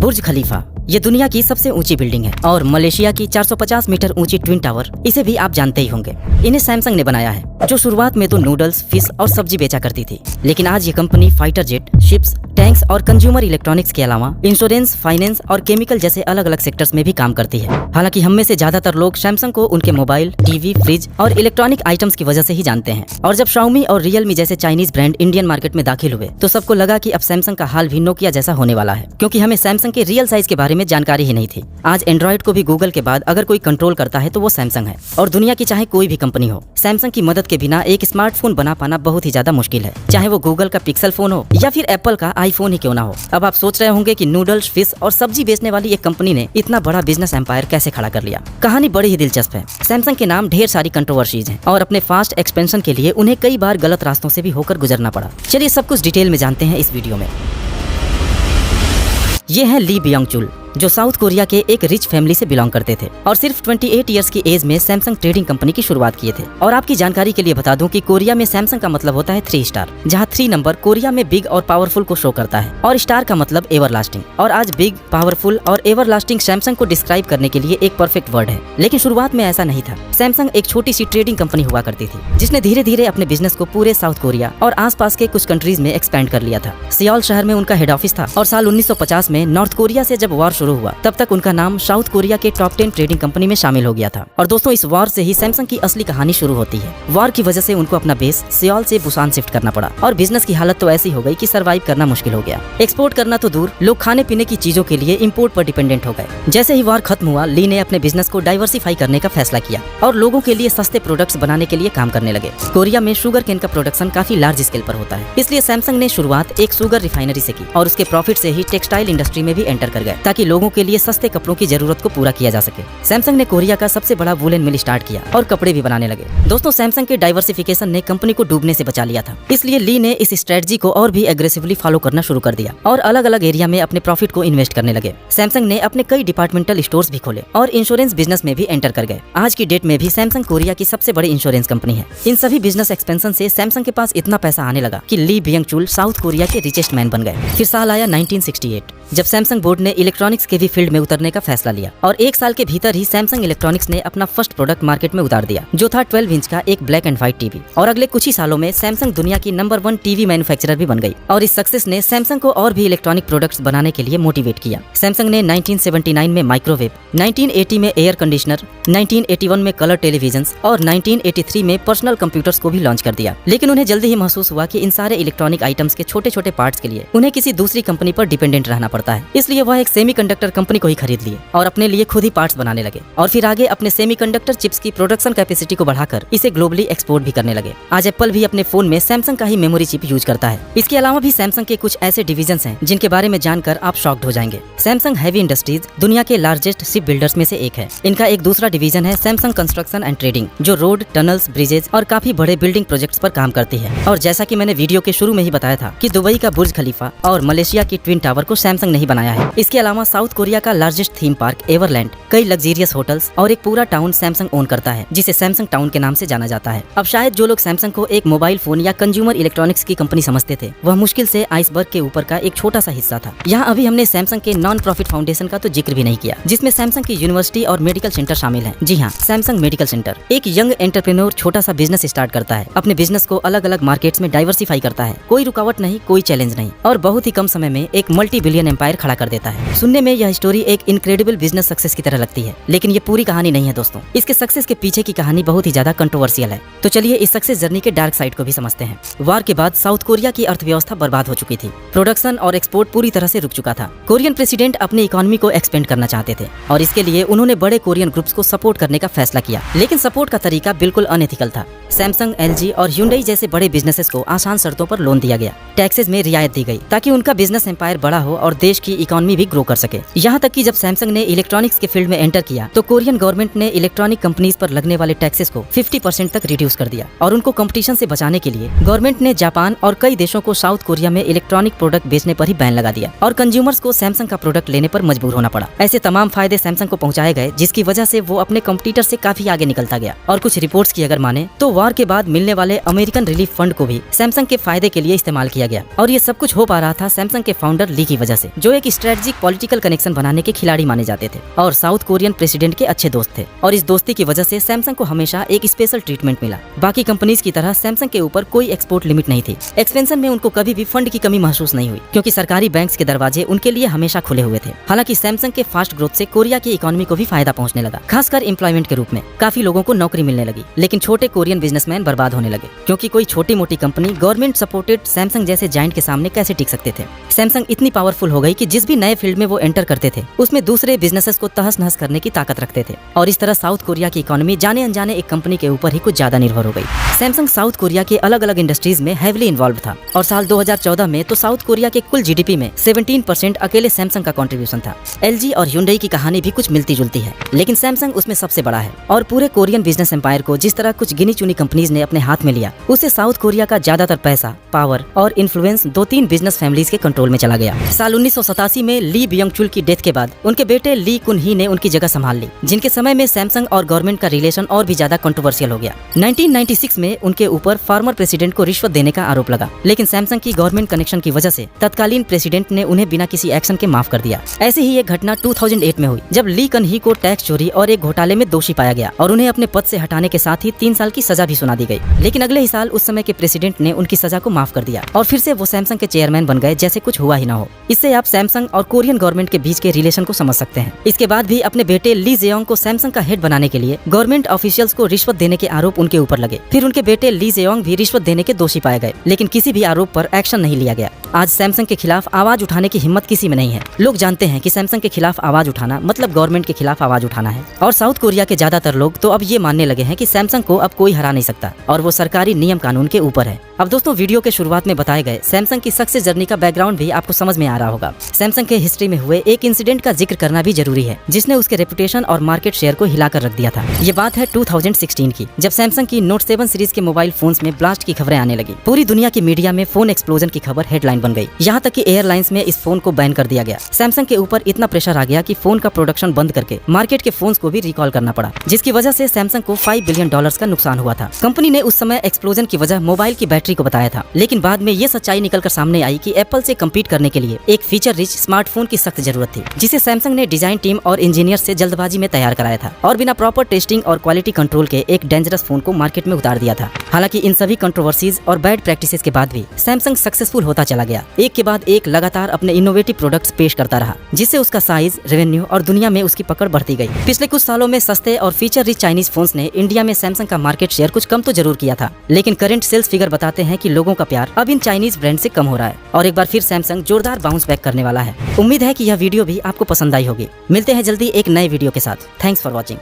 बुर्ज खलीफा ये दुनिया की सबसे ऊंची बिल्डिंग है और मलेशिया की 450 मीटर ऊंची ट्विन टावर, इसे भी आप जानते ही होंगे। इन्हें सैमसंग ने बनाया है, जो शुरुआत में तो नूडल्स, फिश और सब्जी बेचा करती थी, लेकिन आज ये company fighter jet, ships, tanks और कंज्यूमर इलेक्ट्रॉनिक्स के अलावा इंश्योरेंस, फाइनेंस और केमिकल जैसे अलग अलग सेक्टर्स में भी काम करती है। हालांकि हम में से ज्यादातर लोग सैमसंग को उनके मोबाइल, टीवी, फ्रिज और इलेक्ट्रॉनिक आइटम्स की वजह से ही जानते हैं। और जब शाओमी और रियलमी जैसे चाइनीज ब्रांड इंडियन मार्केट में दाखिल हुए तो सबको लगा कि अब सैमसंग का हाल भी नोकिया जैसा होने वाला है, क्योंकि हमें सैमसंग के रियल साइज के बारे में जानकारी ही नहीं थी। आज एंड्रॉइड को भी गूगल के बाद अगर कोई कंट्रोल करता है तो वो सैमसंग है, और दुनिया की चाहे कोई भी कंपनी हो, सैमसंग की मदद के बिना एक स्मार्टफोन बना पाना बहुत ही ज्यादा मुश्किल है, चाहे वो गूगल का पिक्सल फोन हो या फिर एप्पल का आईफोन ही क्यों ना हो। अब आप सोच रहे होंगे कि नूडल्स, फिश और सब्जी बेचने वाली एक कंपनी ने इतना बड़ा बिजनेस एम्पायर कैसे खड़ा कर लिया। कहानी बड़ी ही दिलचस्प है। सैमसंग के नाम ढेर सारी कंट्रोवर्सीज हैं और अपने फास्ट एक्सपेंशन के लिए उन्हें कई बार गलत रास्तों से भी होकर गुजरना पड़ा। चलिए सब कुछ डिटेल में जानते हैं इस वीडियो में। ये है ली बियोंग चुल, जो साउथ कोरिया के एक रिच फैमिली से बिलोंग करते थे और सिर्फ 28 इयर्स की एज में सैमसंग ट्रेडिंग कंपनी की शुरुआत किए थे। और आपकी जानकारी के लिए बता दूं कि कोरिया में सैमसंग का मतलब होता है 3 स्टार, जहां 3 नंबर कोरिया में बिग और पावरफुल को शो करता है और स्टार का मतलब एवरलास्टिंग। और आज बिग, पावरफुल और एवरलास्टिंग सैमसंग को डिस्क्राइब करने के लिए एक परफेक्ट वर्ड है। लेकिन शुरुआत में ऐसा नहीं था। सैमसंग एक छोटी सी ट्रेडिंग कंपनी हुआ करती थी, जिसने धीरे धीरे अपने बिजनेस को पूरे साउथ कोरिया और आसपास के कुछ कंट्रीज में एक्सपेंड कर लिया था। सियोल शहर में उनका हेड ऑफिस था और साल 1950 में नॉर्थ कोरिया से जब वॉर शुरू हुआ तब तक का नाम साउथ कोरिया के टॉप 10 ट्रेडिंग कंपनी में शामिल हो गया था। और दोस्तों, इस वॉर से ही सैमसंग की असली कहानी शुरू होती है। वॉर की वजह से उनको अपना बेस सियोल से बुसान शिफ्ट करना पड़ा और बिजनेस की हालत तो ऐसी हो गई कि सरवाइव करना मुश्किल हो गया। एक्सपोर्ट करना तो दूर, लोग खाने पीने की चीजों के लिए इंपोर्ट पर डिपेंडेंट हो गए। जैसे ही वॉर खत्म हुआ, ली ने अपने बिजनेस को डाइवर्सिफाई करने का फैसला किया और लोगों के लिए सस्ते प्रोडक्ट्स बनाने के लिए काम करने लगे। कोरिया में शुगर केन का प्रोडक्शन काफी लार्ज स्केल पर होता है, इसलिए सैमसंग ने शुरुआत एक शुगर रिफाइनरी से की और उसके प्रॉफिट से ही टेक्सटाइल इंडस्ट्री में भी एंटर कर गए, ताकि लोगों के लिए सस्ते कपड़ों की जरूरत को पूरा किया जा सके। सैमसंग ने कोरिया का सबसे बड़ा वूलन मिल स्टार्ट किया और कपड़े भी बनाने लगे। दोस्तों, सैमसंग के डाइवर्सिफिकेशन ने कंपनी को डूबने से बचा लिया था, इसलिए ली ने इस स्ट्रेटजी को और भी एग्रेसिवली फॉलो करना शुरू कर दिया और अलग अलग एरिया में अपने प्रॉफिट को इन्वेस्ट करने लगे। सैमसंग ने अपने कई डिपार्टमेंटल स्टोर्स भी खोले और इंश्योरेंस बिजनेस में भी एंटर कर गए। आज की डेट में भी सैमसंग कोरिया की सबसे बड़ी इंश्योरेंस कंपनी है। इन सभी बिजनेस एक्सपेंशन से सैमसंग के पास इतना पैसा आने लगा कि ली बियोंग चुल साउथ कोरिया के रिचेस्ट मैन बन गए। फिर साल आया 1968, जब सैमसंग बोर्ड ने इलेक्ट्रॉनिक्स के भी फील्ड में उतरने का फैसला लिया और एक साल के भीतर ही सैमसंग इलेक्ट्रॉनिक्स ने अपना फर्स्ट प्रोडक्ट मार्केट में उतार दिया, जो था 12 इंच का एक ब्लैक एंड व्हाइट टीवी। और अगले कुछ ही सालों में सैमसंग दुनिया की नंबर 1 टीवी मैन्युफैक्चरर भी बन गई और इस सक्सेस ने सैमसंग को और भी इलेक्ट्रॉनिक प्रोडक्ट्स बनाने के लिए मोटिवेट किया। सैमसंग ने 1979 में माइक्रोवेव, 1980 में एयर कंडीशनर, 1981 में कलर टेलीविजन और 1983 में पर्सनल कंप्यूटर्स को भी लॉन्च कर दिया। लेकिन उन्हें जल्दी ही महसूस हुआ कि इन सारे इलेक्ट्रॉनिक आइटम्स के छोटे छोटे पार्ट्स के लिए उन्हें किसी दूसरी कंपनी पर डिपेंडेंट रहना पड़ता है, इसलिए वह एक सेमीकंडक्टर कंपनी को ही खरीद लिए और अपने लिए खुद ही पार्ट्स बनाने लगे और फिर आगे अपने सेमीकंडक्टर चिप्स की प्रोडक्शन कैपेसिटी को बढ़ाकर इसे ग्लोबली एक्सपोर्ट भी करने लगे। आज एप्पल भी अपने फोन में सैमसंग का ही मेमोरी चिप यूज करता है। इसके अलावा भी सैमसंग के कुछ ऐसे डिविजन्स हैं जिनके बारे में जानकर आप शॉक्ड हो जाएंगे। सैमसंग हैवी इंडस्ट्रीज दुनिया के लार्जेस्ट शिप बिल्डर्स में से एक है। इनका एक दूसरा डिवीजन है सैमसंग कंस्ट्रक्शन एंड ट्रेडिंग, जो रोड, टनल्स, ब्रिजेज और काफी बड़े बिल्डिंग प्रोजेक्ट्स पर काम करती है। और जैसा कि मैंने वीडियो के शुरू में ही बताया था कि दुबई का बुर्ज खलीफा और मलेशिया की ट्विन टावर को सैमसंग ने ही बनाया है। इसके अलावा साउथ कोरिया का लार्जेस्ट थीम पार्क एवरलैंड, कई लग्जरियस होटल्स और एक पूरा टाउन सैमसंग ओन करता है, जिसे सैमसंग टाउन के नाम से जाना जाता है। अब शायद जो लोग सैमसंग को एक मोबाइल फोन या कंज्यूमर इलेक्ट्रॉनिक्स की कंपनी समझते थे, वह मुश्किल से आइसबर्ग के ऊपर का एक छोटा सा हिस्सा था। यहाँ अभी हमने सैमसंग के नॉन प्रॉफिट फाउंडेशन का तो जिक्र भी नहीं किया, जिसमें सैमसंग की यूनिवर्सिटी और मेडिकल सेंटर शामिल है। जी हाँ, सैमसंग मेडिकल सेंटर। एक यंग एंटरप्रेन्योर छोटा सा बिजनेस स्टार्ट करता है, अपने बिजनेस को अलग अलग मार्केट्स में डाइवर्सिफाई करता है। कोई रुकावट नहीं, कोई चैलेंज नहीं, और बहुत ही कम समय में एक मल्टी बिलियन एम्पायर खड़ा कर देता है। सुनने में यह स्टोरी एक इनक्रेडिबल बिजनेस सक्सेस की तरह लगती है, लेकिन ये पूरी कहानी नहीं है दोस्तों। इसके सक्सेस के पीछे की कहानी बहुत ही ज्यादा कंट्रोवर्शियल है। तो चलिए इस सक्सेस जर्नी के डार्क साइड को भी समझते हैं। वॉर के बाद साउथ कोरिया की अर्थव्यवस्था बर्बाद हो चुकी थी। प्रोडक्शन और एक्सपोर्ट पूरी तरह से रुक चुका था। कोरियन प्रेसिडेंट अपनी इकोनॉमी को एक्सपेंड करना चाहते थे और इसके लिए उन्होंने बड़े कोरियन ग्रुप्स को सपोर्ट करने का फैसला किया, लेकिन सपोर्ट का तरीका बिल्कुल अनएथिकल था। सैमसंग, एलजी और ह्यूंडई जैसे बड़े बिजनेसेस को आसान शर्तों पर लोन दिया गया, टैक्सेस में रियायत दी गई ताकि उनका बिजनेस एम्पायर बड़ा हो और देश की इकोनॉमी भी ग्रो कर सके। यहाँ तक कि जब सैमसंग ने इलेक्ट्रॉनिक्स के फील्ड फील्ड में एंटर किया तो कोरियन गवर्नमेंट ने इलेक्ट्रॉनिक कंपनीज पर लगने वाले टैक्सेस को 50% तक रिड्यूस कर दिया और उनको कंपटीशन से बचाने के लिए गवर्नमेंट ने जापान और कई देशों को साउथ कोरिया में इलेक्ट्रॉनिक प्रोडक्ट बेचने पर ही बैन लगा दिया और कंज्यूमर्स को सैमसंग का प्रोडक्ट लेने पर मजबूर होना पड़ा। ऐसे तमाम फायदे सैमसंग को पहुंचाए गए जिसकी वजह से वो अपने कंपटीटर से काफी आगे निकलता गया। और कुछ रिपोर्ट्स की अगर माने तो वॉर के बाद मिलने वाले अमेरिकन रिलीफ फंड को भी सैमसंग के फायदे के लिए इस्तेमाल किया गया और ये सब कुछ हो पा रहा था सैमसंग के फाउंडर ली की वजह से, जो एक स्ट्रेटेजिक पॉलिटिकल कनेक्शन बनाने के खिलाड़ी माने जाते थे और साउथ कोरियन प्रेसिडेंट के अच्छे दोस्त थे। और इस दोस्ती की वजह से सैमसंग को हमेशा एक स्पेशल ट्रीटमेंट मिला। बाकी कंपनीज की तरह सैमसंग के ऊपर कोई एक्सपोर्ट लिमिट नहीं थी। एक्सपेंशन में उनको कभी भी फंड की कमी महसूस नहीं हुई क्योंकि सरकारी बैंक्स के दरवाजे उनके लिए हमेशा खुले हुए थे। हालांकि सैमसंग के फास्ट ग्रोथ से कोरिया की इकोनॉमी को भी फायदा पहुंचने लगा, खासकर एम्प्लॉयमेंट के रूप में काफी लोगों को नौकरी मिलने लगी। लेकिन छोटे कोरियन बिजनेसमैन बर्बाद होने लगे क्योंकि कोई छोटी मोटी कंपनी गवर्नमेंट सपोर्टेड सैमसंग जैसे जायंट के सामने कैसे टिक सकते थे। सैमसंग इतनी पावरफुल हो गई कि जिस भी नए फील्ड में वो एंटर करते थे उसमें दूसरे बिजनेसेस को तहस नहस करने की ताकत रखते थे और इस तरह साउथ कोरिया की इकोनॉमी जाने अनजाने एक कंपनी के ऊपर ही कुछ ज्यादा निर्भर हो गई। सैमसंग साउथ कोरिया के अलग अलग इंडस्ट्रीज में हेविली इन्वॉल्व था और साल 2014 में तो साउथ कोरिया के कुल जीडीपी में 17% अकेले सैमसंग का कंट्रीब्यूशन था। एलजी और ह्युंडई की कहानी भी कुछ मिलती जुलती है, लेकिन सैमसंग उसमें सबसे बड़ा है। और पूरे कोरियन बिजनेस एम्पायर को जिस तरह कुछ गिनी चुनी कंपनीज ने अपने हाथ में लिया, उससे साउथ कोरिया का ज्यादातर पैसा, पावर और इन्फ्लुएंस 2-3 बिजनेस फैमिलीज के कंट्रोल में चला गया। साल 1987 में ली बियोंग चुल की डेथ के बाद उनके बेटे ली कुन ही ने उनकी जगह संभाल ली, जिनके समय में सैमसंग और गवर्नमेंट का रिलेशन और भी ज्यादा कंट्रोवर्शियल हो गया। 1996 में उनके ऊपर फॉर्मर प्रेसिडेंट को रिश्वत देने का आरोप लगा, लेकिन सैमसंग की गवर्नमेंट कनेक्शन की वजह से तत्कालीन प्रेसिडेंट ने उन्हें बिना किसी एक्शन के माफ कर दिया। ऐसे ही एक घटना 2008 में हुई जब ली कन ही को टैक्स चोरी और एक घोटाले में दोषी पाया गया और उन्हें अपने पद से हटाने के साथ ही 3 साल की सजा भी सुना दी गई। लेकिन अगले ही साल उस समय के प्रेसिडेंट ने उनकी सजा को माफ कर दिया और फिर से वो सैमसंग के चेयरमैन बन गए जैसे कुछ हुआ ही ना हो। इससे आप सैमसंग और कोरियन गवर्नमेंट के बीच के रिलेशन को समझ सकते हैं। इसके बाद भी अपने बेटे ली जेयोंग को सैमसंग का हेड बनाने के लिए गवर्नमेंट ऑफिशियल्स को रिश्वत देने के आरोप उनके ऊपर लगे। फिर उनके बेटे ली जेयोंग भी रिश्वत देने के दोषी पाए गए, लेकिन किसी भी आरोप पर एक्शन नहीं लिया गया। आज सैमसंग के खिलाफ आवाज उठाने की हिम्मत किसी में नहीं है। लोग जानते हैं कि सैमसंग के खिलाफ आवाज उठाना मतलब गवर्नमेंट के खिलाफ आवाज उठाना है। और साउथ कोरिया के ज्यादातर लोग तो अब ये मानने लगे हैं कि सैमसंग को अब कोई हरा नहीं सकता और वो सरकारी नियम कानून के ऊपर है। अब दोस्तों, वीडियो के शुरुआत में बताए गए सैमसंग की सक्सेस जर्नी का बैकग्राउंड भी आपको समझ में आ रहा होगा। सैमसंग के हिस्ट्री में हुए एक इंसिडेंट का जिक्र करना भी जरूरी है जिसने उसके रेपुटेशन और मार्केट शेयर को हिलाकर रख दिया था। ये बात है 2016 की, जब सैमसंग की नोट 7 सीरीज के मोबाइल फोन्स में ब्लास्ट की खबरें आने लगी। पूरी दुनिया की मीडिया में फोन एक्सप्लोजन की खबर हेडलाइन बन गई। यहाँ तक कि एयरलाइंस में इस फोन को बैन कर दिया गया। सैमसंग के ऊपर इतना प्रेशर आ गया कि फोन का प्रोडक्शन बंद करके मार्केट के फोन्स को भी रिकॉल करना पड़ा, जिसकी वजह से सैमसंग को $5 बिलियन का नुकसान हुआ था। कंपनी ने उस समय एक्सप्लोजन की वजह मोबाइल की बैटरी को बताया था, लेकिन बाद में ये सच्चाई निकलकर सामने आई कि एप्पल से कम्पीट करने के लिए एक फीचर रिच स्मार्टफोन की सख्त जरूरत थी, जिसे सैमसंग ने डिजाइन टीम और इंजीनियर से जल्दबाजी में तैयार कराया था और बिना प्रॉपर टेस्टिंग और क्वालिटी कंट्रोल के एक डेंजरस फोन को मार्केट में उतार दिया था। हालांकि इन सभी कंट्रोवर्सीज और बैड प्रैक्टिसेस के बाद भी सैमसंग सक्सेसफुल होता चला गया। एक के बाद एक लगातार अपने इनोवेटिव प्रोडक्ट्स पेश करता रहा, जिससे उसका साइज, रेवेन्यू और दुनिया में उसकी पकड़ बढ़ती गई। पिछले कुछ सालों में सस्ते और फीचर रिच चाइनीज फोन्स ने इंडिया में सैमसंग का मार्केट शेयर कुछ कम तो जरूर किया था, लेकिन करंट सेल्स फिगर बताते हैं कि लोगों का प्यार अब इन चाइनीज ब्रांड से कम हो रहा है और एक बार फिर सैमसंग जोरदार बाउंस बैक करने वाला है। उम्मीद है कि यह वीडियो भी आपको पसंद आई होगी। मिलते हैं जल्दी एक नए वीडियो के साथ। Thanks for watching.